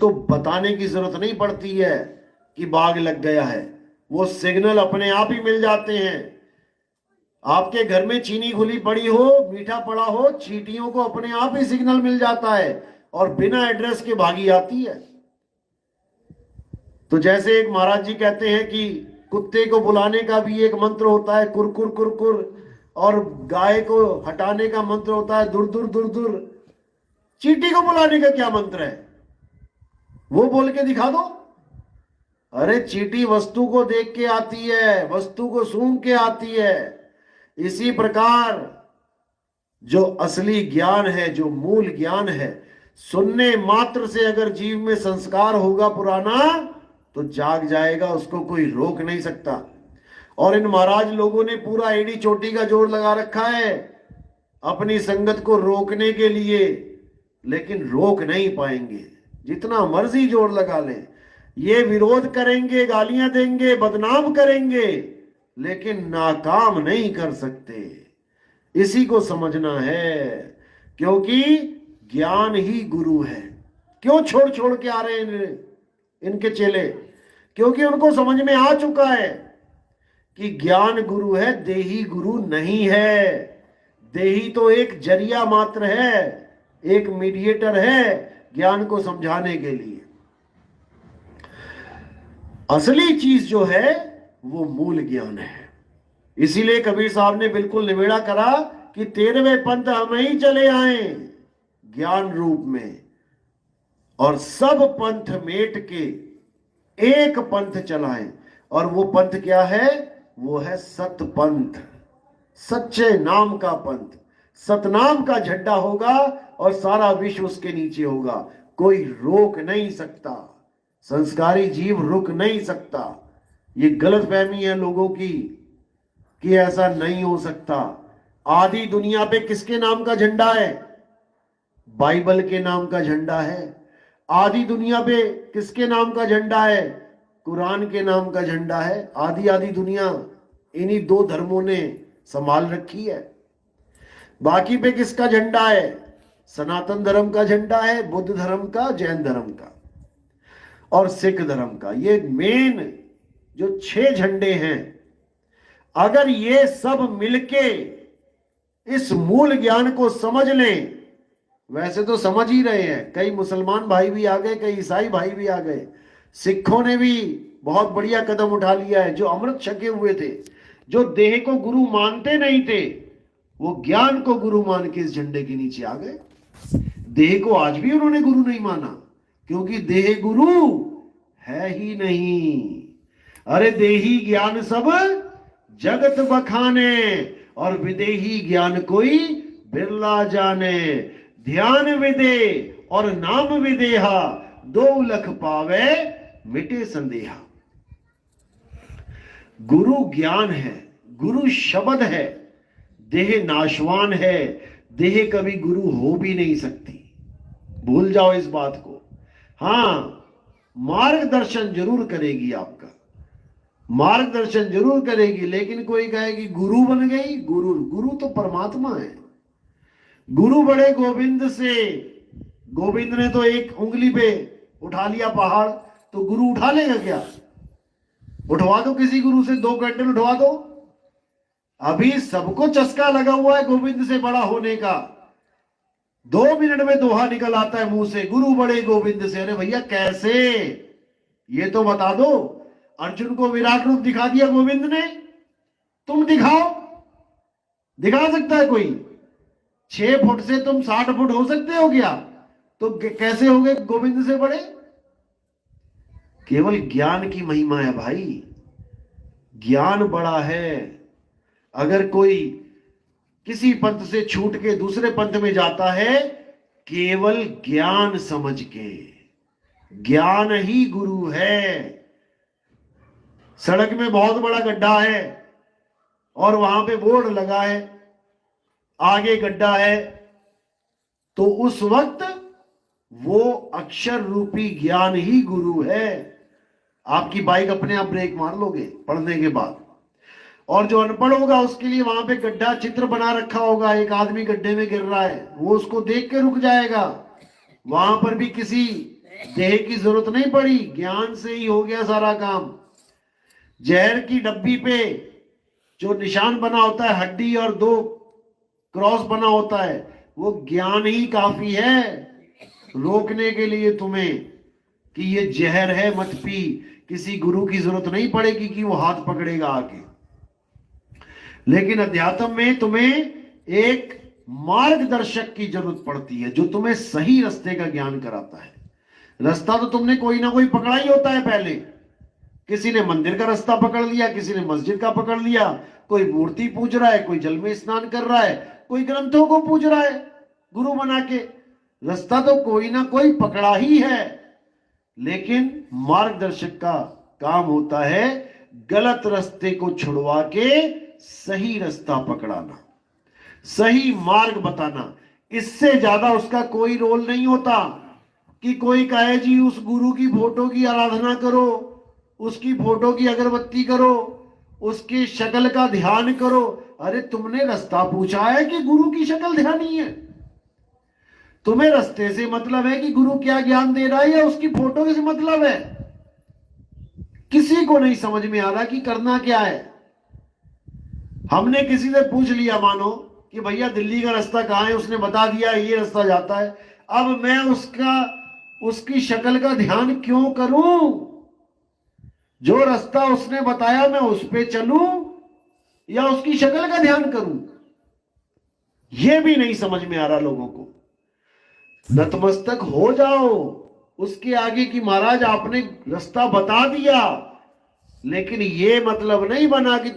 उसको बताने की जरूरत नहीं पड़ती है कि बाघ लग गया है, वो सिग्नल अपने आप ही मिल जाते हैं। आपके घर में चीनी खुली पड़ी हो, मीठा पड़ा हो, चींटियों को अपने आप ही सिग्नल मिल जाता है और बिना एड्रेस के भागी आती है। तो जैसे एक महाराज जी कहते हैं कि कुत्ते को बुलाने का भी एक मंत्र होता है, कुरकुर कुरकुर, और गाय को हटाने का मंत्र होता है दूर दूर दूर दूर। चींटी को बुलाने का क्या मंत्र है, वो बोल के दिखा दो। अरे चींटी वस्तु को देख के आती है, वस्तु को सूंघ के आती है। इसी प्रकार जो असली ज्ञान है, जो मूल ज्ञान है, सुनने मात्र से अगर जीव में संस्कार होगा पुराना तो जाग जाएगा, उसको कोई रोक नहीं सकता। और इन महाराज लोगों ने पूरा एड़ी चोटी का जोर लगा रखा है अपनी संगत को रोकने के लिए, लेकिन रोक नहीं पाएंगे। जितना मर्जी जोर लगा ले, ये विरोध करेंगे, गालियां देंगे, बदनाम करेंगे, लेकिन नाकाम नहीं कर सकते। इसी को समझना है, क्योंकि ज्ञान ही गुरु है। क्यों छोड़ छोड़ के आ रहे हैं इनके चेले? क्योंकि उनको समझ में आ चुका है कि ज्ञान गुरु है, देही गुरु नहीं है। देही तो एक जरिया मात्र है, एक मीडिएटर है ज्ञान को समझाने के लिए। असली चीज जो है वो मूल ज्ञान है। इसीलिए कबीर साहब ने बिल्कुल निवेड़ा करा कि 13वें पंथ हम ही चले आए ज्ञान रूप में, और सब पंथ मेट के एक पंथ चलाएं। और वो पंथ क्या है? वो है सत पंथ, सच्चे नाम का पंथ। सतनाम का झंडा होगा और सारा विश्व उसके नीचे होगा। कोई रोक नहीं सकता, संस्कारी जीव रुक नहीं सकता। ये गलत फहमी है लोगों की कि ऐसा नहीं हो सकता। आदि दुनिया पे किसके नाम का झंडा है? बाइबल के नाम का झंडा है। आदि दुनिया पे किसके नाम का झंडा है? कुरान के नाम का झंडा है। आदि आदि दुनिया इन्हीं दो धर्मों ने संभाल रखी है। बाकी पे किसका झंडा है? सनातन धर्म का झंडा है, बुद्ध धर्म का, जैन धर्म का और सिख धर्म का। ये मेन जो 6 झंडे हैं, अगर ये सब मिलके इस मूल ज्ञान को समझ लें, वैसे तो समझ ही रहे हैं, कई मुसलमान भाई भी आ गए, कई ईसाई भाई भी आ गए, सिखों ने भी बहुत बढ़िया कदम उठा लिया है। जो अमृत छके हुए थे, जो देह को गुरु मानते नहीं थे, वो ज्ञान को गुरु मान के इस झंडे के नीचे आ गए। देह को आज भी उन्होंने गुरु नहीं माना, क्योंकि देह गुरु है ही नहीं। अरे देही ज्ञान सब जगत बखाने, और विदेही ज्ञान कोई बिरला जाने। ध्यान विदे और नाम विदेहा, 2 लख पावे मिटे संदेहा। गुरु ज्ञान है, गुरु शब्द है। देह नाशवान है, देह कभी गुरु हो भी नहीं सकती, भूल जाओ इस बात को। हां, मार्गदर्शन जरूर करेगी, आपका मार्गदर्शन जरूर करेगी, लेकिन कोई कहेगी गुरु बन गई। गुरु तो परमात्मा है। गुरु बड़े गोविंद से, गोविंद ने तो एक उंगली पे उठा लिया पहाड़, तो गुरु उठा लेगा क्या? उठवा दो किसी गुरु से, 2 घंटे उठवा दो। अभी सबको चस्का लगा हुआ है गोविंद से बड़ा होने का। 2 मिनट में दोहा निकल आता है मुंह से, गुरु बड़े गोविंद से। अरे भैया कैसे, ये तो बता दो। अर्जुन को विराट रूप दिखा दिया गोविंद ने, तुम दिखाओ। दिखा सकता है कोई? 6 फुट से तुम 60 फुट हो सकते हो क्या? तो कैसे हो गए गोविंद से बड़े? केवल ज्ञान की महिमा है भाई, ज्ञान बड़ा है। अगर कोई किसी पंथ से छूट के दूसरे पंथ में जाता है, केवल ज्ञान समझ के, ज्ञान ही गुरु है। सड़क में बहुत बड़ा गड्ढा है और वहां पे बोर्ड लगा है आगे गड्ढा है, तो उस वक्त वो अक्षर रूपी ज्ञान ही गुरु है। आपकी बाइक अपने आप ब्रेक मार लोगे पढ़ने के बाद। और जो अनपढ़ होगा उसके लिए वहां पे गड्ढा चित्र बना रखा होगा, एक आदमी गड्ढे में गिर रहा है, वो उसको देख के रुक जाएगा। वहां पर भी किसी देह की जरूरत नहीं पड़ी, ज्ञान से ही हो गया सारा काम। जहर की डब्बी पे जो निशान बना होता है, हड्डी और 2 क्रॉस बना होता है, वो ज्ञान ही काफी है रोकने के लिए तुम्हें कि ये जहर है, मत पी। किसी गुरु की जरूरत नहीं पड़ेगी कि वो हाथ पकड़ेगा आके। लेकिन अध्यात्म में तुम्हें एक मार्गदर्शक की जरूरत पड़ती है जो तुम्हें सही रास्ते का ज्ञान कराता है। रास्ता तो तुमने कोई ना कोई पकड़ा ही होता है पहले। किसी ने मंदिर का रास्ता पकड़ लिया, किसी ने मस्जिद का पकड़ लिया, कोई मूर्ति पूज रहा है, कोई जल में स्नान कर रहा है, कोई ग्रंथों को पूज रहा है गुरु बना के। रास्ता तो कोई ना कोई पकड़ा ही है, लेकिन मार्गदर्शक का काम होता है गलत रास्ते को छुड़वा के सही रास्ता पकड़ाना, सही मार्ग बताना। इससे ज्यादा उसका कोई रोल नहीं होता कि कोई कहे जी उस गुरु की फोटो की आराधना करो, उसकी फोटो की अगरबत्ती करो, उसकी शक्ल का ध्यान करो। अरे तुमने रास्ता पूछा है कि गुरु की शक्ल ध्यानी है? तुम्हें रास्ते से मतलब है कि गुरु क्या ज्ञान दे रहा है, या उसकी फोटो से मतलब है? किसी को नहीं समझ में आ रहा कि करना क्या है। हमने किसी से पूछ लिया मानो कि भैया दिल्ली का रास्ता कहाँ है, उसने बता दिया ये रास्ता जाता है। अब मैं उसकी शक्ल का ध्यान क्यों करूं? जो रास्ता उसने बताया मैं उस पे चलूं या उसकी शक्ल का ध्यान करूं? यह भी नहीं समझ में आ रहा लोगों को। नतमस्तक हो जाओ उसके आगे कि महाराज आपने रास्ता बता दिया, लेकिन यह मतलब नहीं बना कि